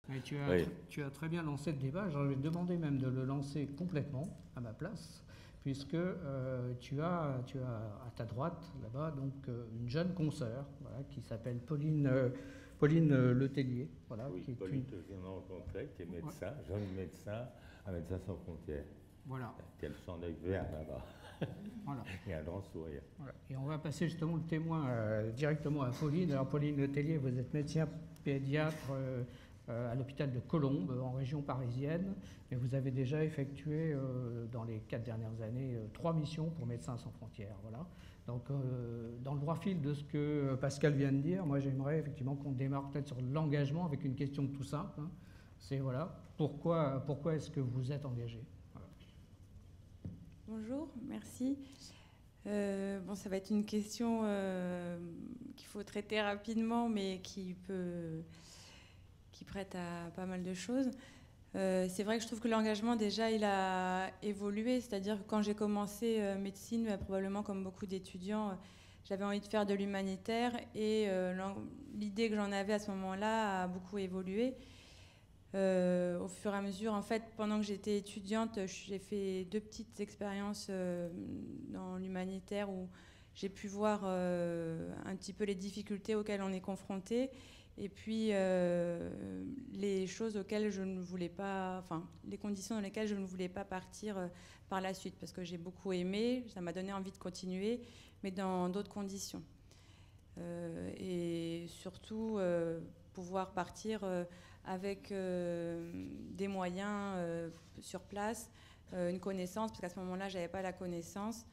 Mais Oui, tu as très bien lancé le débat. J'aurais demandé même de le lancer complètement à ma place, puisque tu as à ta droite, là-bas, donc une jeune consoeur voilà, qui s'appelle Pauline Letellier. Voilà, oui, qui est Pauline une. que je viens de rencontrer, qui est Ouais, médecin, jeune médecin, à Médecins sans frontières, voilà, qui a le sang d'œil vert là-bas, voilà. et un grand sourire. Voilà. Et on va passer justement le témoin directement à Pauline. Alors Pauline Letellier, vous êtes médecin pédiatre à l'hôpital de Colombes, en région parisienne, et vous avez déjà effectué dans les 4 dernières années 3 missions pour Médecins sans frontières. Voilà. Donc dans le droit fil de ce que Pascal vient de dire, moi j'aimerais effectivement qu'on démarre peut-être sur l'engagement avec une question tout simple. Hein. C'est voilà, pourquoi est-ce que vous êtes engagé? Voilà. Bonjour, merci. Bon, ça va être une question qu'il faut traiter rapidement, mais qui prête à pas mal de choses. C'est vrai que je trouve que l'engagement, déjà, il a évolué. C'est-à-dire que quand j'ai commencé médecine, probablement comme beaucoup d'étudiants, j'avais envie de faire de l'humanitaire et l'idée que j'en avais à ce moment-là a beaucoup évolué. Au fur et à mesure, en fait, pendant que j'étais étudiante, j'ai fait 2 petites expériences dans l'humanitaire où j'ai pu voir un petit peu les difficultés auxquelles on est confronté et puis les choses auxquelles je ne voulais pas, enfin, les conditions dans lesquelles je ne voulais pas partir par la suite parce que j'ai beaucoup aimé, ça m'a donné envie de continuer, mais dans d'autres conditions. Et surtout pouvoir partir avec des moyens sur place, une connaissance, parce qu'à ce moment-là, je n'avais pas la connaissance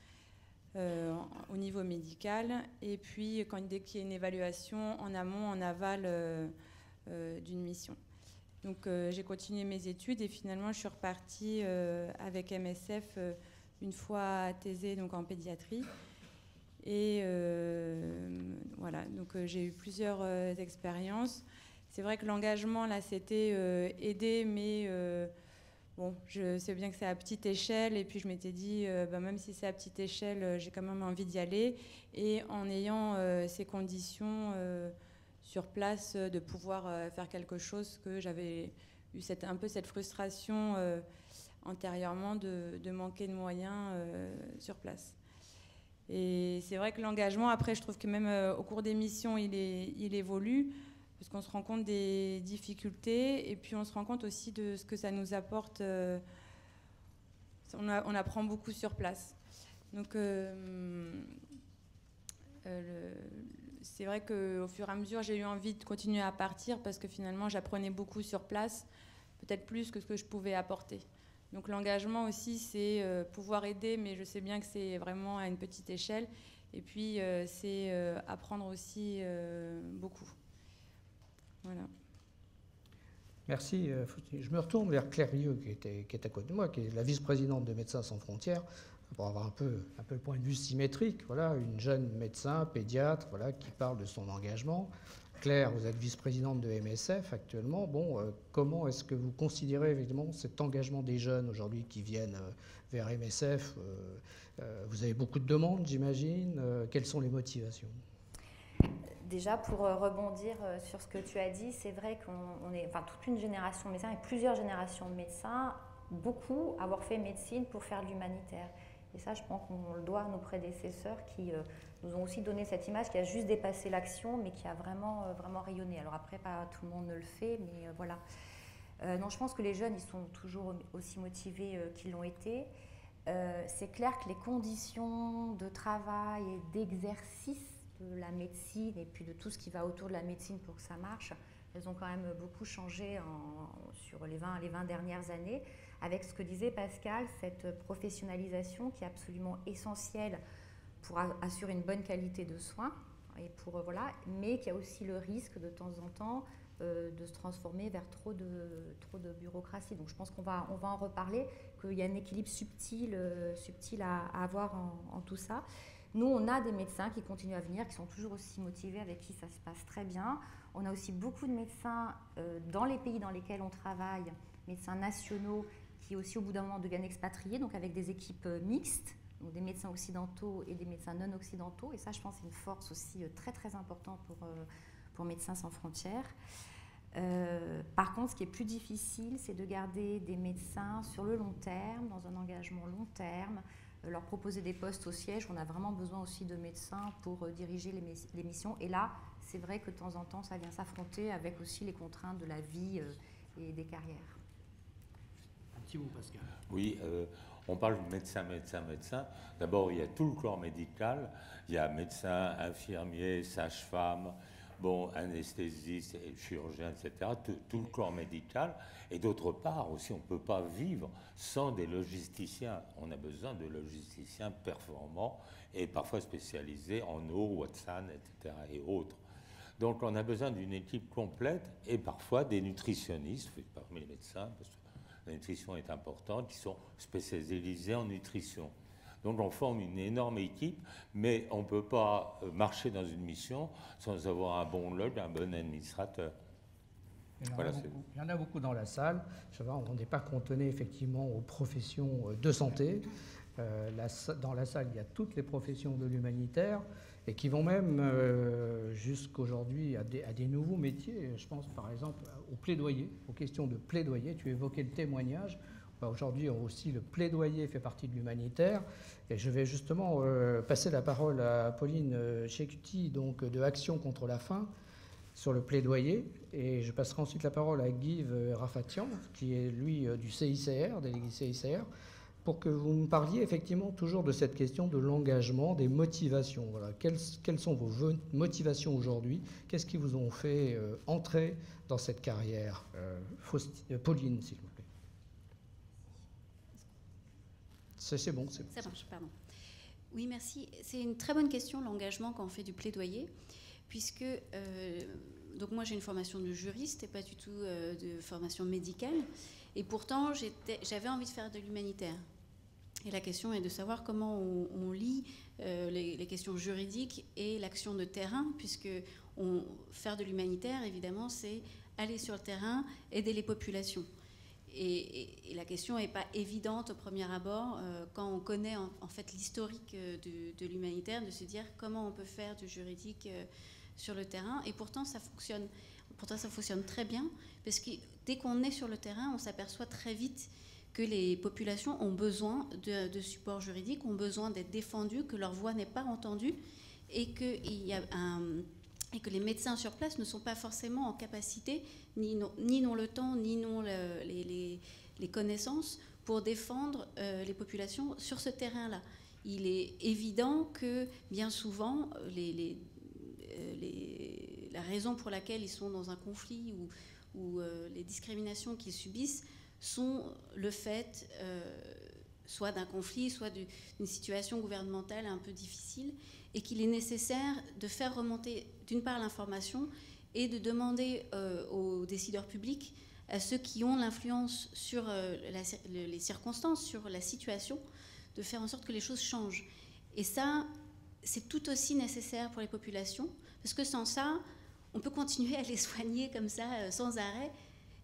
au niveau médical. Et puis, dès qu'il y a une évaluation en amont, en aval d'une mission. Donc, j'ai continué mes études et finalement, je suis repartie avec MSF une fois à Thésée, donc en pédiatrie. Et voilà, donc j'ai eu plusieurs expériences. C'est vrai que l'engagement, là, c'était aider, mais bon, je sais bien que c'est à petite échelle. Et puis, je m'étais dit, même si c'est à petite échelle, j'ai quand même envie d'y aller. Et en ayant ces conditions sur place, de pouvoir faire quelque chose que j'avais eu un peu cette frustration antérieurement de manquer de moyens sur place. Et c'est vrai que l'engagement, après, je trouve que même au cours des missions, il évolue, parce qu'on se rend compte des difficultés, et puis on se rend compte aussi de ce que ça nous apporte. On apprend beaucoup sur place. Donc, c'est vrai qu'au fur et à mesure, j'ai eu envie de continuer à partir, parce que finalement, j'apprenais beaucoup sur place, peut-être plus que ce que je pouvais apporter. Donc l'engagement aussi, c'est pouvoir aider, mais je sais bien que c'est vraiment à une petite échelle. Et puis, c'est apprendre aussi beaucoup. Voilà. Merci. Je me retourne vers Claire Rieu, qui est à côté de moi, qui est la vice-présidente de Médecins sans frontières, pour avoir un peu le point de vue symétrique. Voilà, une jeune médecin, pédiatre, voilà, qui parle de son engagement. Claire, vous êtes vice-présidente de MSF actuellement. Bon, comment est-ce que vous considérez évidemment cet engagement des jeunes aujourd'hui qui viennent vers MSF? Vous avez beaucoup de demandes, j'imagine. Quelles sont les motivations? Déjà, pour rebondir sur ce que tu as dit, c'est vrai qu'on est, enfin, toute une génération de médecins et plusieurs générations de médecins, beaucoup avoir fait médecine pour faire de l'humanitaire. Et ça, je pense qu'on le doit à nos prédécesseurs qui nous ont aussi donné cette image qui a juste dépassé l'action, mais qui a vraiment, vraiment rayonné. Alors après, pas tout le monde ne le fait, mais voilà. Non, je pense que les jeunes, ils sont toujours aussi motivés qu'ils l'ont été. C'est clair que les conditions de travail et d'exercice de la médecine et puis de tout ce qui va autour de la médecine pour que ça marche, elles ont quand même beaucoup changé sur les 20 dernières années, avec ce que disait Pascal, cette professionnalisation qui est absolument essentielle pour assurer une bonne qualité de soins, et voilà, mais qui a aussi le risque de temps en temps de se transformer vers trop de bureaucratie. Donc je pense qu'on va en reparler, qu'il y a un équilibre subtil à avoir en tout ça. Nous, on a des médecins qui continuent à venir, qui sont toujours aussi motivés, avec qui ça se passe très bien. On a aussi beaucoup de médecins dans les pays dans lesquels on travaille, médecins nationaux, qui aussi au bout d'un moment deviennent expatriés, donc avec des équipes mixtes, donc des médecins occidentaux et des médecins non occidentaux. Et ça, je pense, c'est une force aussi très très importante pour Médecins sans frontières. Par contre, ce qui est plus difficile, c'est de garder des médecins sur le long terme, dans un engagement long terme, leur proposer des postes au siège. On a vraiment besoin aussi de médecins pour diriger les missions. Et là, c'est vrai que de temps en temps, ça vient s'affronter avec aussi les contraintes de la vie et des carrières. Un petit mot, Pascal. Oui, on parle de médecin. D'abord, il y a tout le corps médical. Il y a médecin, infirmier, sage-femme, bon, anesthésiste, chirurgien, etc. Tout le corps médical. Et d'autre part aussi, on ne peut pas vivre sans des logisticiens. On a besoin de logisticiens performants et parfois spécialisés en eau, Watson, etc. et autres. Donc on a besoin d'une équipe complète et parfois des nutritionnistes, parmi les médecins, parce que la nutrition est importante, qui sont spécialisés en nutrition. Donc on forme une énorme équipe, mais on ne peut pas marcher dans une mission sans avoir un bon log, un bon administrateur. Il y en a beaucoup dans la salle. On n'est pas cantonné effectivement aux professions de santé. Dans la salle, il y a toutes les professions de l'humanitaire et qui vont même jusqu'aujourd'hui à des nouveaux métiers. Je pense par exemple au plaidoyer, aux questions de plaidoyer. Tu évoquais le témoignage. Aujourd'hui aussi, le plaidoyer fait partie de l'humanitaire. Et je vais justement passer la parole à Pauline Chekuti, donc de Action contre la faim, sur le plaidoyer. Et je passerai ensuite la parole à Guy Rafatian, qui est lui du CICR, délégué CICR, pour que vous me parliez effectivement toujours de cette question de l'engagement, des motivations. Voilà. Quelles sont vos motivations aujourd'hui? Qu'est-ce qui vous ont fait entrer dans cette carrière? Pauline, s'il vous plaît. C'est bon. Ça marche, pardon. Oui, merci. C'est une très bonne question, l'engagement quand on fait du plaidoyer, puisque donc moi j'ai une formation de juriste et pas du tout de formation médicale, et pourtant j'avais envie de faire de l'humanitaire. Et la question est de savoir comment on lie les questions juridiques et l'action de terrain, puisque faire de l'humanitaire, évidemment, c'est aller sur le terrain, aider les populations. Et la question n'est pas évidente au premier abord quand on connaît en fait l'historique de l'humanitaire, de se dire comment on peut faire du juridique sur le terrain. Et pourtant ça fonctionne. Pourtant ça fonctionne très bien, parce que dès qu'on est sur le terrain, on s'aperçoit très vite que les populations ont besoin de support juridique, ont besoin d'être défendues, que leur voix n'est pas entendue, et que les médecins sur place ne sont pas forcément en capacité, ni n'ont le temps, ni n'ont les connaissances pour défendre les populations sur ce terrain-là. Il est évident que bien souvent, la raison pour laquelle ils sont dans un conflit ou les discriminations qu'ils subissent sont le fait soit d'un conflit, soit d'une situation gouvernementale un peu difficile, et qu'il est nécessaire de faire remonter d'une part l'information et de demander aux décideurs publics, à ceux qui ont l'influence sur les circonstances, sur la situation, de faire en sorte que les choses changent. Et ça, c'est tout aussi nécessaire pour les populations, parce que sans ça, on peut continuer à les soigner comme ça, sans arrêt,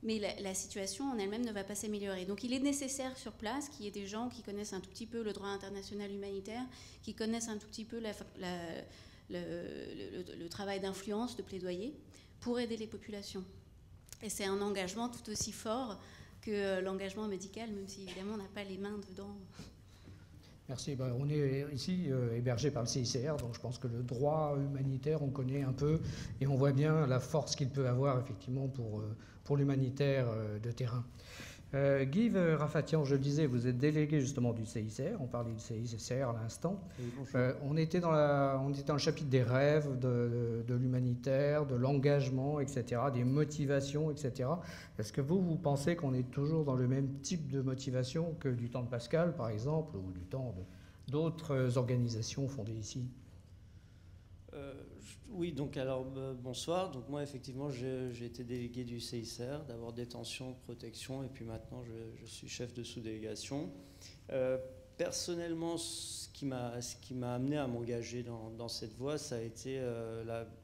mais la situation en elle-même ne va pas s'améliorer. Donc il est nécessaire sur place qu'il y ait des gens qui connaissent un tout petit peu le droit international humanitaire, qui connaissent un tout petit peu le travail d'influence, de plaidoyer, pour aider les populations. Et c'est un engagement tout aussi fort que l'engagement médical, même si évidemment on n'a pas les mains dedans. Merci. On est ici hébergé par le CICR, donc je pense que le droit humanitaire, on connaît un peu, et on voit bien la force qu'il peut avoir effectivement pour l'humanitaire de terrain. Guy Rafatian, je le disais, vous êtes délégué justement du CICR, on parlait du CICR à l'instant. On était dans le chapitre des rêves, de l'humanitaire, de l'engagement, etc., des motivations, etc. Est-ce que vous pensez qu'on est toujours dans le même type de motivation que du temps de Pascal, par exemple, ou du temps d'autres organisations fondées ici? Oui, donc alors bonsoir. Donc moi effectivement j'ai été délégué du CICR, d'abord détention, protection, et puis maintenant je suis chef de sous-délégation. Personnellement, ce qui m'a amené à m'engager dans cette voie, ça a été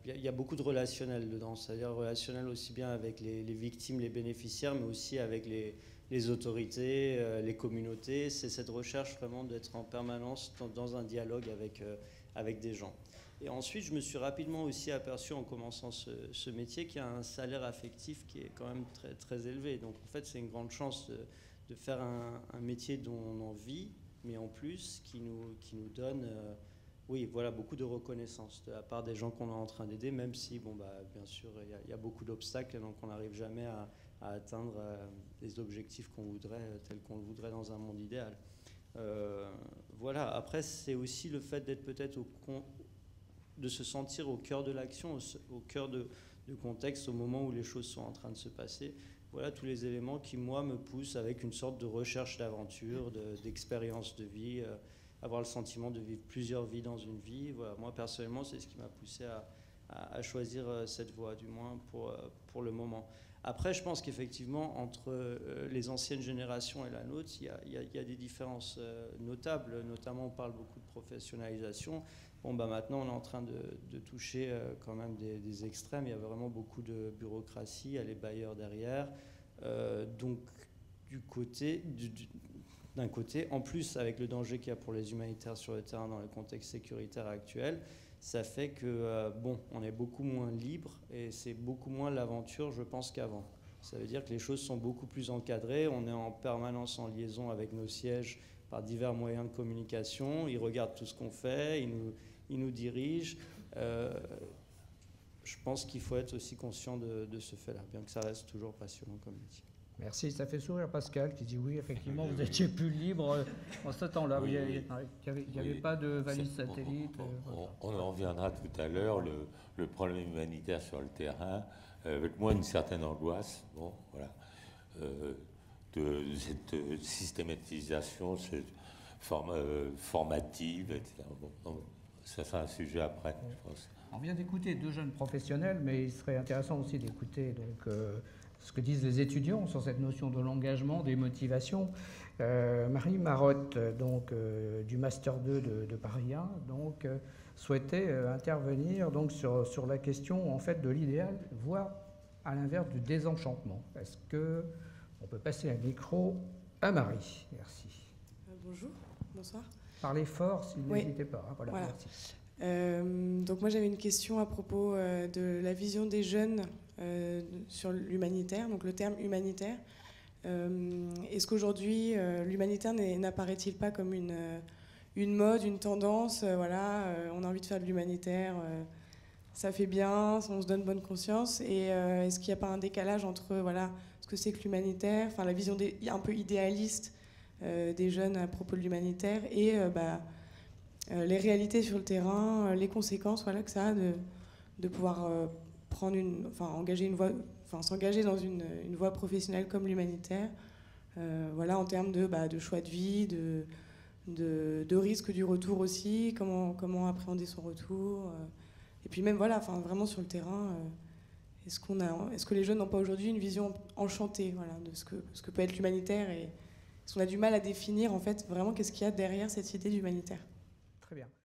il y a beaucoup de relationnel dedans, c'est-à-dire relationnel aussi bien avec les victimes, les bénéficiaires, mais aussi avec les autorités, les communautés. C'est cette recherche vraiment d'être en permanence dans un dialogue avec des gens. Et ensuite, je me suis rapidement aussi aperçu en commençant ce métier qu'il y a un salaire affectif qui est quand même très, très élevé. Donc en fait, c'est une grande chance de faire un métier dont on en vit, mais en plus qui nous donne oui, voilà, beaucoup de reconnaissance de la part des gens qu'on est en train d'aider, même si, bon, bah, bien sûr, il y a beaucoup d'obstacles, donc on n'arrive jamais à atteindre les objectifs qu'on voudrait, tels qu'on le voudrait dans un monde idéal. Voilà, après, c'est aussi le fait d'être peut-être de se sentir au cœur de l'action, au cœur du contexte, au moment où les choses sont en train de se passer. Voilà tous les éléments qui, moi, me poussent avec une sorte de recherche d'aventure, d'expérience de vie, avoir le sentiment de vivre plusieurs vies dans une vie. Voilà, moi, personnellement, c'est ce qui m'a poussé à choisir cette voie, du moins pour le moment. Après, je pense qu'effectivement, entre les anciennes générations et la nôtre, il y a des différences notables. Notamment, on parle beaucoup de professionnalisation. Bon, bah, maintenant, on est en train de toucher quand même des extrêmes. Il y a vraiment beaucoup de bureaucratie, il y a les bailleurs derrière. Donc, d'un côté, en plus, avec le danger qu'il y a pour les humanitaires sur le terrain dans le contexte sécuritaire actuel, ça fait que, bon, on est beaucoup moins libre et c'est beaucoup moins l'aventure, je pense, qu'avant. Ça veut dire que les choses sont beaucoup plus encadrées, on est en permanence en liaison avec nos sièges par divers moyens de communication, ils regardent tout ce qu'on fait, ils nous dirigent. Je pense qu'il faut être aussi conscient de ce fait-là, bien que ça reste toujours passionnant comme métier. Merci, ça fait sourire Pascal qui dit oui, effectivement, vous étiez plus libre en ce temps-là. Oui, Il n'y avait pas de valise satellite. On en reviendra tout à l'heure, le problème humanitaire sur le terrain, avec moi une certaine angoisse, bon, voilà, de cette systématisation formative, etc. Bon, ça sera un sujet après, je pense. On vient d'écouter deux jeunes professionnels, mais il serait intéressant aussi d'écouter donc ce que disent les étudiants sur cette notion de l'engagement, des motivations. Marie Marotte, donc, du Master 2 de Paris 1, donc, souhaitait intervenir donc, sur la question en fait, de l'idéal, voire à l'inverse du désenchantement. Est-ce qu'on peut passer un micro à Marie? Merci. Bonjour, bonsoir. Parlez fort, si Oui. n'hésitez pas. Hein, voilà, Voilà. Merci. Donc moi j'avais une question à propos de la vision des jeunes sur l'humanitaire, donc le terme humanitaire. Est-ce qu'aujourd'hui l'humanitaire n'apparaît-il pas comme une mode, une tendance, voilà, on a envie de faire de l'humanitaire, ça fait bien, on se donne bonne conscience, et est-ce qu'il n'y a pas un décalage entre voilà, ce que c'est que l'humanitaire, enfin la vision un peu idéaliste des jeunes à propos de l'humanitaire et les réalités sur le terrain, les conséquences voilà, que ça a de pouvoir s'engager dans une voie professionnelle comme l'humanitaire, voilà, en termes de choix de vie, de risque du retour aussi, comment appréhender son retour, et puis même voilà, vraiment sur le terrain, est-ce que les jeunes n'ont pas aujourd'hui une vision enchantée voilà, de ce que peut être l'humanitaire, et est-ce qu'on a du mal à définir en fait vraiment qu'est-ce qu'il y a derrière cette idée d'humanitaire? Très bien.